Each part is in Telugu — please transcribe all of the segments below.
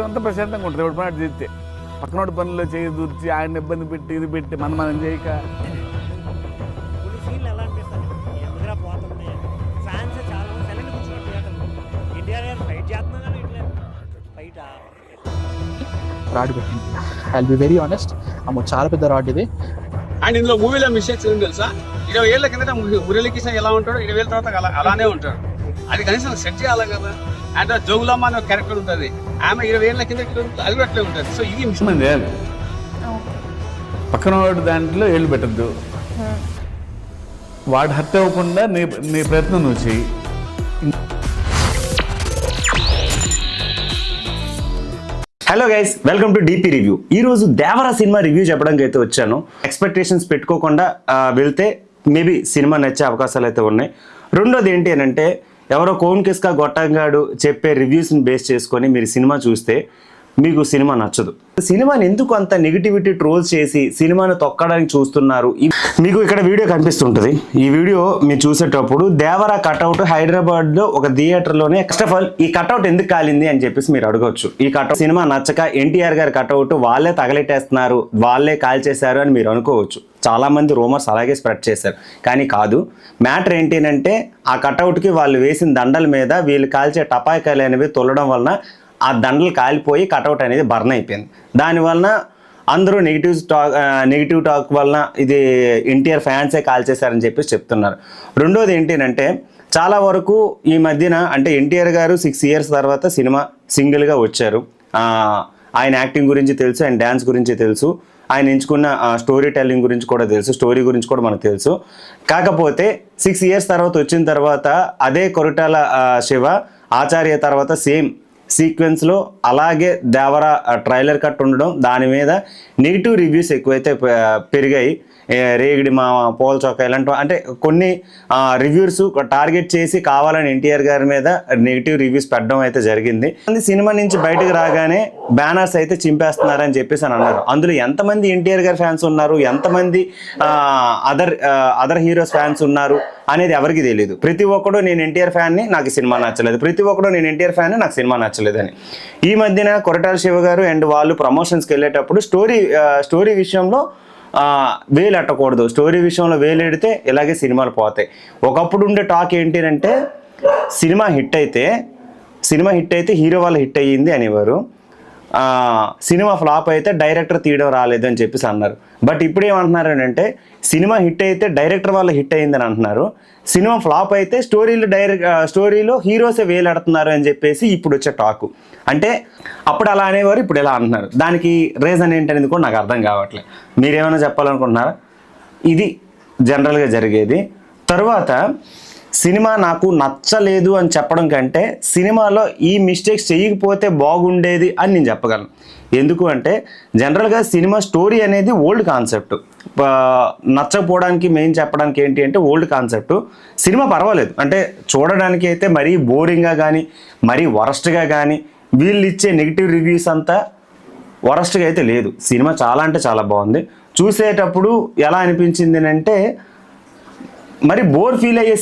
జీవితం అంతా ప్రశాంతంగా ఉంటుంది ఎవరి పని అటు చేస్తే. పక్కనోడి పనుల్లో చేయి దూర్చి ఆయన ఇబ్బంది పెట్టి ఇది పెట్టి మనం చేయక. కొన్ని సీన్లు ఎలా అనిపిస్తుంది ఎందుకురా పోతుంది ఫ్యాన్స్ చాలా మంది సెలెక్ట్ కూర్చున్నారు థియేటర్లో. ఎన్టీఆర్ గారు ఫైట్ చేస్తున్నా కానీ ఇట్లా ఫైట్ రాడ్ పెట్టింది. I will be very honest, అమ్మో చాలా పెద్ద రాడ్ ఇది. అండ్ ఇందులో మూవీలో మిస్టేక్స్ ఏం తెలుసా, 20 ఏళ్ల కిందట మురళీకృష్ణ ఎలా ఉంటాడో 20 ఏళ్ళ తర్వాత అలానే ఉంటాడు. అది కనీసం సెట్ చేయాలి కదా. అండ్ జోగులమ్మ అనే ఒక క్యారెక్టర్ ఉంటుంది, ఆమె 20 ఏళ్ల కింద అది కూడా అట్లే ఉంటుంది. సో ఇది మనం చేయాలి. పక్కన వాడు దాంట్లో ఏళ్ళు పెట్టద్దు, వాడు హత్య అవ్వకుండా నీ ప్రయత్నం నువ్వు చెయ్యి. Hello guys, welcome to DP review. ఈరోజు దేవరా సినిమా రివ్యూ చెప్పడానికి అయితే వచ్చాను. ఎక్స్పెక్టేషన్స్ పెట్టుకోకుండా వెళ్తే మేబీ సినిమా నచ్చే అవకాశాలు అయితే ఉన్నాయి. రెండోది ఏంటి అని అంటే, ఎవరో కోన్ కిస్కా గొట్టంగాడు చెప్పే రివ్యూస్ని బేస్ చేసుకొని మీరు సినిమా చూస్తే మీకు సినిమా నచ్చదు. సినిమాని ఎందుకు అంత నెగిటివిటీ ట్రోల్స్ చేసి సినిమాని తొక్కడానికి చూస్తున్నారు? మీకు ఇక్కడ వీడియో కనిపిస్తుంటుంది. ఈ వీడియో మీరు చూసేటప్పుడు దేవరా కట్అవుట్ హైదరాబాద్లో ఒక థియేటర్లోనే. ఫస్ట్ ఆఫ్ ఆల్ ఈ కట్అవుట్ ఎందుకు కాలింది అని చెప్పేసి మీరు అడగవచ్చు. ఈ కట్అవుట్ సినిమా నచ్చక ఎన్టీఆర్ గారి కట్అవుట్ వాళ్ళే తగలెట్టేస్తున్నారు, వాళ్ళే కాల్ చేశారు అని మీరు అనుకోవచ్చు. చాలామంది రూమర్స్ అలాగే స్ప్రెడ్ చేశారు, కానీ కాదు. మ్యాటర్ ఏంటి అంటే, ఆ కట్అవుట్కి వాళ్ళు వేసిన దండల మీద వీళ్ళు కాల్చే టపాకాయలు అనేవి తొలడం వలన ఆ దండలు కాలిపోయి కట్అవుట్ అనేది బర్న్ అయిపోయింది. దానివలన అందరూ నెగిటివ్ టాక్ వలన ఇది ఎన్టీఆర్ ఫ్యాన్సే కాల్ చేశారని చెప్పేసి చెప్తున్నారు. రెండోది ఏంటి అంటే, చాలా వరకు ఈ మధ్యన అంటే ఎన్టీఆర్ గారు 6 years తర్వాత సినిమా సింగిల్గా వచ్చారు. ఆయన యాక్టింగ్ గురించి తెలుసు, ఆయన డ్యాన్స్ గురించి తెలుసు, ఆయన ఎంచుకున్న స్టోరీ టెల్లింగ్ గురించి కూడా తెలుసు, స్టోరీ గురించి కూడా మనకు తెలుసు. కాకపోతే 6 years తర్వాత వచ్చిన తర్వాత అదే కొరటాల శివ ఆచార్య తర్వాత సేమ్ సీక్వెన్స్లో అలాగే దేవరా ట్రైలర్ కట్ ఉండడం, దాని మీద నెగిటివ్ రివ్యూస్ ఎక్కువైతే పెరిగాయి. రేగిడి మా పోల్ చౌక ఇలాంటి అంటే కొన్ని రివ్యూర్స్ టార్గెట్ చేసి కావాలని ఎన్టీఆర్ గారి మీద నెగిటివ్ రివ్యూస్ పెట్టడం అయితే జరిగింది. సినిమా నుంచి బయటకు రాగానే బ్యానర్స్ అయితే చింపేస్తున్నారని చెప్పేసి అని అన్నారు. అందులో ఎంతమంది ఎన్టీఆర్ గారి ఫ్యాన్స్ ఉన్నారు, ఎంతమంది అదర్ హీరోస్ ఫ్యాన్స్ ఉన్నారు అనేది ఎవరికి తెలియదు. ప్రతి ఒక్కడు నేను ఎన్టీఆర్ ఫ్యాన్ని, నాకు సినిమా నచ్చలేదు, ప్రతి ఒక్కడు నేను ఎన్టీఆర్ ఫ్యాన్ని, నాకు సినిమా నచ్చలేదని. ఈ మధ్యన కొరటాల శివ గారు అండ్ వాళ్ళు ప్రమోషన్స్కి వెళ్ళేటప్పుడు స్టోరీ విషయంలో వేలెట్టకూడదు, స్టోరీ విషయంలో వేలెడితే ఇలాగే సినిమాలు పోతాయి. ఒకప్పుడు ఉండే టాక్ ఏంటి అంటే, సినిమా హిట్ అయితే హీరో వల్ల హిట్ అయ్యింది అనేవారు, సినిమా ఫ్లాప్ అయితే డైరెక్టర్ తీయడం రాలేదు అని చెప్పేసి అన్నారు. బట్ ఇప్పుడు ఏమంటున్నారు అంటే, సినిమా హిట్ అయితే డైరెక్టర్ వల్ల హిట్ అయ్యిందని అంటున్నారు, సినిమా ఫ్లాప్ అయితే స్టోరీలో హీరోసే వేలాడుతున్నారు అని చెప్పేసి ఇప్పుడు వచ్చే టాకు. అంటే అప్పుడు అలా అనేవారు, ఇప్పుడు ఇలా అంటున్నారు. దానికి రీజన్ ఏంటనేది కూడా నాకు అర్థం కావట్లేదు. మీరేమైనా చెప్పాలనుకుంటున్నారా? ఇది జనరల్గా జరిగేది. తర్వాత సినిమా నాకు నచ్చలేదు అని చెప్పడం కంటే, సినిమాలో ఈ మిస్టేక్స్ చేయకపోతే బాగుండేది అని నేను చెప్పగలను. ఎందుకు అంటే, జనరల్గా సినిమా స్టోరీ అనేది ఓల్డ్ కాన్సెప్ట్. నచ్చకపోవడానికి మెయిన్ చెప్పడానికి ఏంటి అంటే, ఓల్డ్ కాన్సెప్ట్. సినిమా పర్వాలేదు అంటే చూడడానికి అయితే మరీ బోరింగ్గా కానీ మరీ వరస్ట్గా కానీ వీళ్ళు ఇచ్చే నెగిటివ్ రివ్యూస్ అంతా వరస్ట్గా అయితే లేదు. సినిమా చాలా అంటే చాలా బాగుంది. చూసేటప్పుడు ఎలా అనిపించింది అంటే, మరి బోర్ ఫీల్ అయ్యే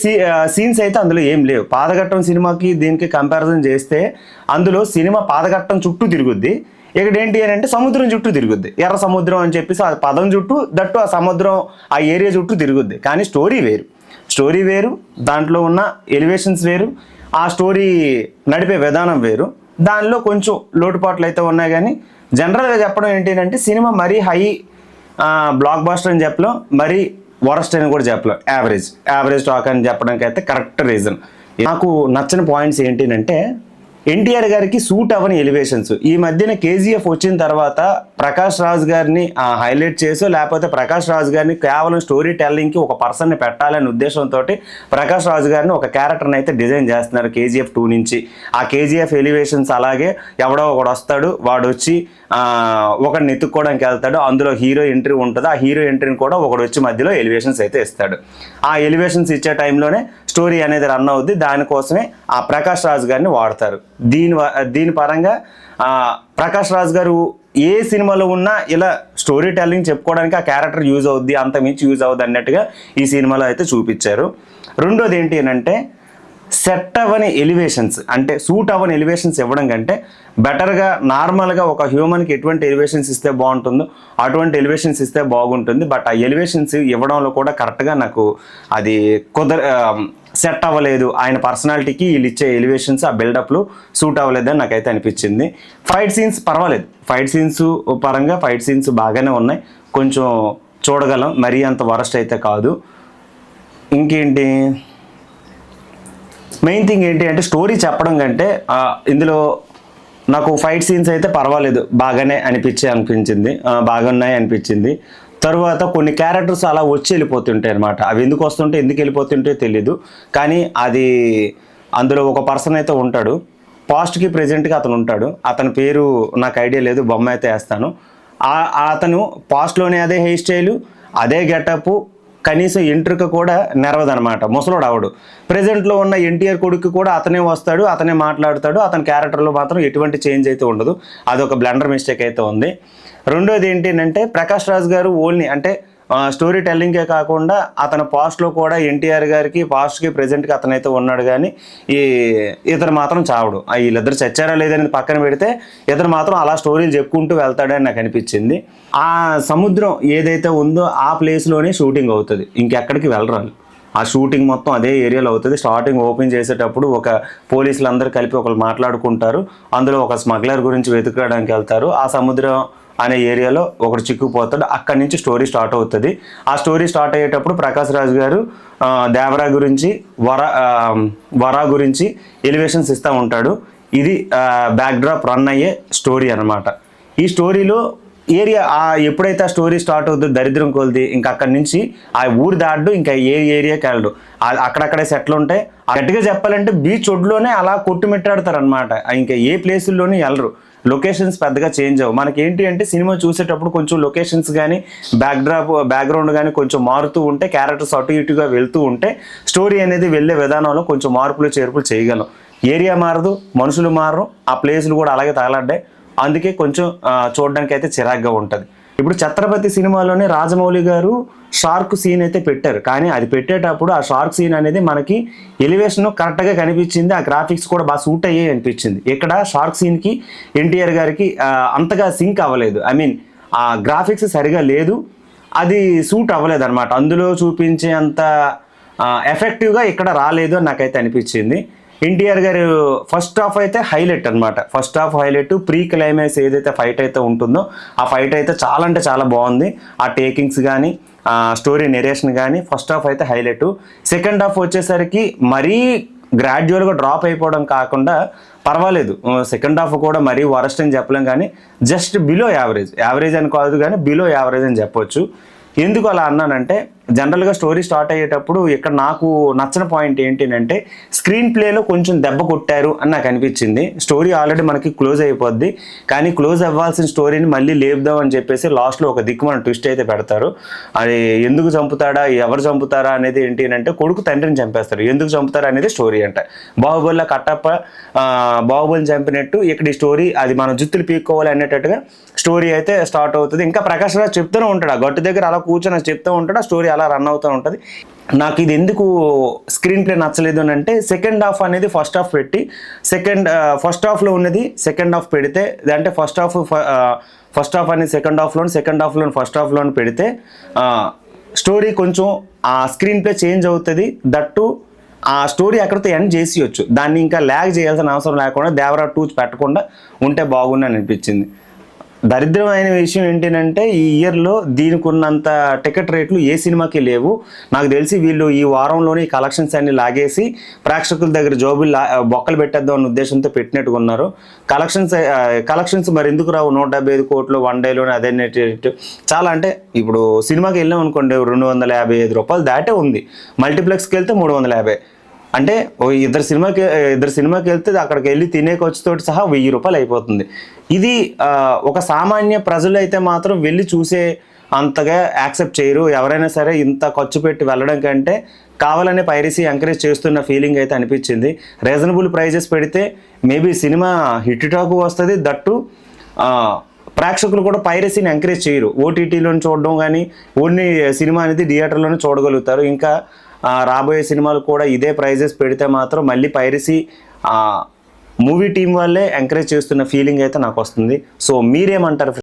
సీన్స్ అయితే అందులో ఏం లేవు. పాదఘట్టం సినిమాకి దీనికి కంపారిజన్ చేస్తే, అందులో సినిమా పాదఘట్టం చుట్టూ తిరుగుద్ది, ఇక్కడ ఏంటి అని అంటే సముద్రం చుట్టూ తిరుగుద్ది. ఎర్ర సముద్రం అని చెప్పేసి ఆ పదం చుట్టూ, దట్టు ఆ సముద్రం ఆ ఏరియా చుట్టూ తిరుగుద్ది. కానీ స్టోరీ వేరు, దాంట్లో ఉన్న ఎలివేషన్స్ వేరు, ఆ స్టోరీ నడిపే విధానం వేరు. దానిలో కొంచెం లోటుపాట్లు అయితే ఉన్నాయి. కానీ జనరల్గా చెప్పడం ఏంటి అంటే, సినిమా మరీ హై బ్లాక్ బాస్టర్ అని చెప్పలేం, మరీ వరస్ట్ అని కూడా చెప్పలేం, యావరేజ్ టాక్ అని చెప్పడానికి అయితే కరెక్ట్ రీజన్. నాకు నచ్చిన పాయింట్స్ ఏంటి అంటే, ఎన్టీఆర్ గారికి సూట్ అవ్వని ఎలివేషన్స్. ఈ మధ్యన కేజీఎఫ్ వచ్చిన తర్వాత ప్రకాష్ రాజ్ గారిని హైలైట్ చేసో, లేకపోతే ప్రకాష్ రాజ్ గారిని కేవలం స్టోరీ టెల్లింగ్కి ఒక పర్సన్ని పెట్టాలనే ఉద్దేశంతో ప్రకాష్ రాజ్ గారిని ఒక క్యారెక్టర్ని అయితే డిజైన్ చేస్తున్నారు KGF 2 నుంచి. ఆ KGF ఎలివేషన్స్ అలాగే ఎవడో ఒకడు వస్తాడు, వాడు వచ్చి ఒకడిని ఎత్తుక్కోవడానికి వెళ్తాడు, అందులో హీరో ఎంట్రీ ఉంటుంది, ఆ హీరో ఎంట్రీని కూడా ఒకడు వచ్చి మధ్యలో ఎలివేషన్స్ అయితే ఇస్తాడు. ఆ ఎలివేషన్స్ ఇచ్చే టైంలోనే స్టోరీ అనేది రన్ అవుద్ది. దానికోసమే ఆ ప్రకాష్ రాజ్ గారిని వాడతారు. దీని పరంగా ప్రకాష్ రాజ్ గారు ఏ సినిమాలో ఉన్నా ఇలా స్టోరీ టెల్లింగ్ చెప్పుకోవడానికి ఆ క్యారెక్టర్ యూజ్ అవుద్ది, అంత మించి యూజ్ అవుద్ది అన్నట్టుగా ఈ సినిమాలో అయితే చూపించారు. రెండోది ఏంటి అంటే, సెట్ అవ్వని ఎలివేషన్స్, అంటే సూట్ అవ్వని ఎలివేషన్స్ ఇవ్వడం కంటే బెటర్గా నార్మల్గా ఒక హ్యూమన్కి ఎటువంటి ఎలివేషన్స్ ఇస్తే బాగుంటుందో అటువంటి ఎలివేషన్స్ ఇస్తే బాగుంటుంది. బట్ ఆ ఎలివేషన్స్ ఇవ్వడంలో కూడా కరెక్ట్గా నాకు అది సెట్ అవ్వలేదు. ఆయన పర్సనాలిటీకి వీళ్ళు ఇచ్చే ఎలివేషన్స్ ఆ బిల్డప్లు సూట్ అవ్వలేదని నాకైతే అనిపించింది. ఫైట్ సీన్స్ పర్వాలేదు, ఫైట్ సీన్స్ పరంగా ఫైట్ సీన్స్ బాగానే ఉన్నాయి, కొంచెం చూడగలం, మరీ అంత వరస్ట్ అయితే కాదు. ఇంకేంటి మెయిన్ థింగ్ ఏంటి అంటే స్టోరీ చెప్పడం కంటే ఇందులో నాకు ఫైట్ సీన్స్ అయితే పర్వాలేదు, బాగానే అనిపించింది, బాగున్నాయి అనిపించింది. తర్వాత కొన్ని క్యారెక్టర్స్ అలా వచ్చి వెళ్ళిపోతుంటాయి అనమాట. అవి ఎందుకు వస్తుంటే ఎందుకు వెళ్ళిపోతుంటే తెలీదు, కానీ అది అందులో ఒక పర్సన్ అయితే ఉంటాడు, పాస్ట్కి ప్రజెంట్కి అతను ఉంటాడు. అతని పేరు నాకు ఐడియా లేదు, బొమ్మ అయితే వేస్తాను. అతను పాస్ట్లోనే అదే హెయిర్ స్టైలు, అదే గెటప్, కనీసం ఎంట్రుక కూడా నెరవదనమాట, ముసలోడు ఆవిడు. ప్రజెంట్లో ఉన్న ఎన్టీఆర్ కొడుకు కూడా అతనే వస్తాడు, అతనే మాట్లాడతాడు, అతని క్యారెక్టర్లో మాత్రం ఎటువంటి చేంజ్ అయితే ఉండదు. అదొక బ్లండర్ మిస్టేక్ అయితే ఉంది. రెండోది ఏంటంటే ప్రకాష్ రాజ్ గారు ఓన్లీ అంటే స్టోరీ టెల్లింగే కాకుండా అతను పాస్ట్లో కూడా ఎన్టీఆర్ గారికి పాస్ట్కి ప్రజెంట్కి అతనైతే ఉన్నాడు, కానీ ఇతను మాత్రం చావడు. వీళ్ళిద్దరు చచ్చారా లేదని పక్కన పెడితే ఇతను మాత్రం అలా స్టోరీలు చెప్పుకుంటూ వెళ్తాడని నాకు అనిపించింది. ఆ సముద్రం ఏదైతే ఉందో ఆ ప్లేస్లోనే షూటింగ్ అవుతుంది, ఇంకెక్కడికి వెళ్ళరాలు. ఆ షూటింగ్ మొత్తం అదే ఏరియాలో అవుతుంది. స్టార్టింగ్ ఓపెన్ చేసేటప్పుడు ఒక పోలీసులు అందరూ కలిపి ఒకరు మాట్లాడుకుంటారు, అందులో ఒక స్మగ్లర్ గురించి వెతుక్కోవడానికి వెళ్తారు. ఆ సముద్రం అనే ఏరియాలో ఒకడు చిక్కుపోతాడు, అక్కడి నుంచి స్టోరీ స్టార్ట్ అవుతుంది. ఆ స్టోరీ స్టార్ట్ అయ్యేటప్పుడు ప్రకాష్ రాజ్ గారు దేవరా గురించి వరా గురించి ఎలివేషన్స్ ఇస్తూ ఉంటాడు. ఇది బ్యాక్డ్రాప్ రన్ అయ్యే స్టోరీ అనమాట. ఈ స్టోరీలో ఏరియా ఎప్పుడైతే ఆ స్టోరీ స్టార్ట్ అవుతుందో దరిద్రం కొలిది ఇంకా అక్కడి నుంచి ఆ ఊరు దాడు ఇంకా ఏ ఏరియాకి వెళ్ళడు, అక్కడక్కడే సెట్లు ఉంటాయి. గట్టిగా చెప్పాలంటే బీచ్ ఒడ్లోనే అలా కొట్టుమిట్టాడతారనమాట, ఇంకా ఏ ప్లేసుల్లోనే వెళ్ళరు. లొకేషన్స్ పెద్దగా చేంజ్ అవ్వవు. మనకి ఏంటి అంటే సినిమా చూసేటప్పుడు కొంచెం లొకేషన్స్ కానీ బ్యాక్గ్రౌండ్ కానీ కొంచెం మారుతూ ఉంటే, క్యారెక్టర్స్ అటు ఇటుగా వెళ్తూ ఉంటే స్టోరీ అనేది వెళ్ళే విధానంలో కొంచెం మార్పులు చేర్పులు చేయగలం. ఏరియా మారదు, మనుషులు మారరు, ఆ ప్లేసులు కూడా అలాగే తగలడ్డాయి. అందుకే కొంచెం చూడడానికి అయితే చిరాగ్గా ఉంటుంది. ఇప్పుడు ఛత్రపతి సినిమాలోనే రాజమౌళి గారు షార్క్ సీన్ అయితే పెట్టారు, కానీ అది పెట్టేటప్పుడు ఆ షార్క్ సీన్ అనేది మనకి ఎలివేషన్ కరెక్ట్గా కనిపించింది, ఆ గ్రాఫిక్స్ కూడా బాగా సూట్ అయ్యే అనిపించింది. ఇక్కడ షార్క్ సీన్కి ఎన్టీఆర్ గారికి అంతగా సింక్ అవ్వలేదు, ఐ మీన్ ఆ గ్రాఫిక్స్ సరిగా లేదు, అది సూట్ అవ్వలేదు అనమాట. అందులో చూపించే అంత ఎఫెక్టివ్గా ఇక్కడ రాలేదు అని నాకైతే అనిపించింది. ఎన్టీఆర్ గారు ఫస్ట్ హాఫ్ అయితే హైలైట్ అనమాట. First half highlight, pre climax ఏదైతే ఫైట్ అయితే ఉంటుందో ఆ ఫైట్ అయితే చాలా అంటే చాలా బాగుంది. ఆ టేకింగ్స్ కానీ స్టోరీ నెరేషన్ కానీ ఫస్ట్ హాఫ్ అయితే హైలైట్. సెకండ్ హాఫ్ వచ్చేసరికి మరీ గ్రాడ్యువల్గా డ్రాప్ అయిపోవడం కాకుండా పర్వాలేదు. సెకండ్ హాఫ్ కూడా మరీ వరస్ట్ అని చెప్పలేం, కానీ జస్ట్ బిలో యావరేజ్ అని కాదు, కానీ బిలో యావరేజ్ అని చెప్పొచ్చు. ఎందుకు అలా అన్నానంటే జనరల్గా స్టోరీ స్టార్ట్ అయ్యేటప్పుడు ఇక్కడ నాకు నచ్చిన పాయింట్ ఏంటంటే స్క్రీన్ ప్లేలో కొంచెం దెబ్బ కొట్టారు అని నాకు అనిపించింది. స్టోరీ ఆల్రెడీ మనకి క్లోజ్ అయిపోద్ది, కానీ క్లోజ్ అవ్వాల్సిన స్టోరీని మళ్ళీ లేపుదాం అని చెప్పేసి లాస్ట్లో ఒక దిక్కుమన ట్విస్ట్ అయితే పెడతారు. అది ఎందుకు చంపుతాడా, ఎవరు చంపుతారా అనేది ఏంటి అంటే కొడుకు తండ్రిని చంపేస్తారు. ఎందుకు చంపుతారా అనేది స్టోరీ అంట. బాహుబలిలో కట్టప్ప బాహుబలిని చంపినట్టు ఇక్కడ ఈ స్టోరీ అది మనం జుత్తులు పీక్కోవాలి అనేటట్టుగా స్టోరీ అయితే స్టార్ట్ అవుతుంది. ఇంకా ప్రకాష్ రాజ్ చెప్తూనే ఉంటాడు, ఆ గట్టు దగ్గర అలా కూర్చొని చెప్తూ ఉంటాడు, ఆ స్టోరీ అలా రన్ అవుతూ ఉంటుంది. నాకు ఇది ఎందుకు స్క్రీన్ ప్లే నచ్చలేదు అని అంటే సెకండ్ హాఫ్ అనేది ఫస్ట్ హాఫ్ పెట్టి ఫస్ట్ హాఫ్లో ఉన్నది సెకండ్ హాఫ్ పెడితే, అంటే ఫస్ట్ హాఫ్ అనేది సెకండ్ హాఫ్లో ఫస్ట్ హాఫ్లో పెడితే స్టోరీ కొంచెం ఆ స్క్రీన్ ప్లే చేంజ్ అవుతుంది. దట్టు ఆ స్టోరీ అక్కడితో ఎండ్ చేసేయచ్చు, దాన్ని ఇంకా ల్యాగ్ చేయాల్సిన అవసరం లేకుండా దేవరా 2 పెట్టకుండా ఉంటే బాగుందని అనిపించింది. దరిద్రమైన విషయం ఏంటంటే ఈ ఇయర్లో దీనికి ఉన్నంత టికెట్ రేట్లు ఏ సినిమాకి లేవు. నాకు తెలిసి వీళ్ళు ఈ వారంలోనే ఈ కలెక్షన్స్ అన్ని లాగేసి ప్రేక్షకుల దగ్గర జోబులు బొక్కలు పెట్టేద్దాం అన్న ఉద్దేశంతో పెట్టినట్టుగా ఉన్నారు. కలెక్షన్స్ మరి ఎందుకు రావు? 175 కోట్లు వన్ డేలోనే అదే చాలా. అంటే ఇప్పుడు సినిమాకి వెళ్ళాం అనుకోండి, 255 రూపాయలు దాటే ఉంది. మల్టీప్లెక్స్కి వెళ్తే 350. అంటే ఇద్దరు సినిమాకి వెళ్తే అక్కడికి వెళ్ళి తినే ఖర్చుతోటి సహా 1000 రూపాయలు అయిపోతుంది. ఇది ఒక సామాన్య ప్రజలు అయితే మాత్రం వెళ్ళి చూసే అంతగా యాక్సెప్ట్ చేయరు. ఎవరైనా సరే ఇంత ఖర్చు పెట్టి వెళ్ళడం కంటే కావాలనే పైరసీ ఎంకరేజ్ చేస్తున్న ఫీలింగ్ అయితే అనిపించింది. రీజనబుల్ ప్రైజెస్ పెడితే మేబీ సినిమా హిట్ టాక్ వస్తుంది. దట్టు ప్రేక్షకులు కూడా పైరసీని ఎంకరేజ్ చేయరు. ఓటీటీలోని చూడడం కానీ ఓన్లీ సినిమా అనేది థియేటర్లోనే చూడగలుగుతారు. ఇంకా రాబోయే సినిమాలు కూడా ఇదే ప్రైజెస్ పెడితే మాత్రం మళ్ళీ పైరసీ మూవీ టీం వాళ్ళే ఎంకరేజ్ చేస్తున్న ఫీలింగ్ అయితే నాకు వస్తుంది. సో మీరేమంటారు?